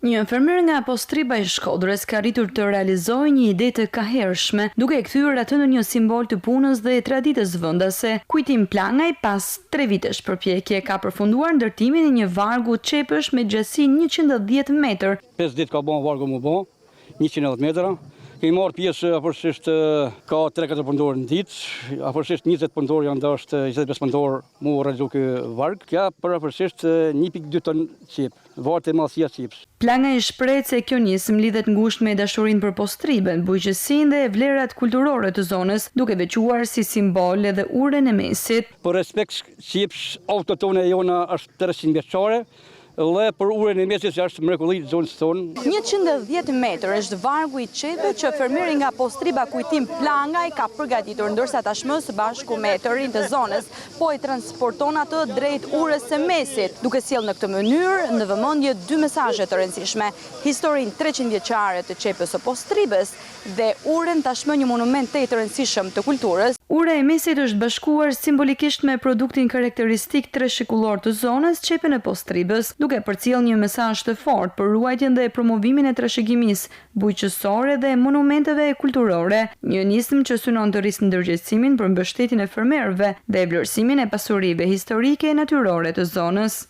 Një infermier nga Postriba i Shkodrës ka arritur të realizojë një ide të kahershme, duke e kthyer atë në një simbol të punës dhe traditës vendase. Kujtim Plangaj, pas 3 vitesh përpjekje, ka përfunduar ndërtimin e një vargu çepësh me gjatësinë 110 metër. 5 ditë ka bën vargu më bën, 110 metra. Kemi marrë pjesë afërsisht ka 3-4 punëtorë në ditë, afërsisht 20 punëtorë janë dashur 25 punëtorë mu realizu ky varg. Kja për afërsisht 1.2 ton qep, vartë e madhësia qepës. Plangaj shpreh se kjo nismë lidhet ngushtë me dashurinë për Postribën, bujqësinë dhe vlerat kulturore të zonës, duke veçuar si simbol edhe urën e mesit. Për respekt qepës autohtone jona është 300 vjeçare. Dhe për urën e mesit që është mrekulli të zonës tonë. 110 metër është vargu i qepë që fermieri nga Postriba Kujtim Plangaj ka përgatitur, ndërsa tashmë së bashku me të rinj të zonës po i transporton atë drejt urës së mesit, duke sjellë në këtë mënyrë në vëmendje 2 mesazhe të rëndësishme: historinë 300 vjeçare të qepës së Postribës dhe urën tashmë një monument të rëndësishëm të kulturës. Ura e mesit është bashkuar simbolikisht me produktin karakteristik treshikullor të zonës, qepën e Postribës, duke përcjellë një mesazh të fortë për ruajtjen dhe promovimin e trashëgimisë bujqësore dhe monumenteve kulturore, një nismë që synon të rrisë ndërgjegjësimin për mbështetjen e fermerëve dhe vlerësimin e pasurive historike e natyrore të zonës.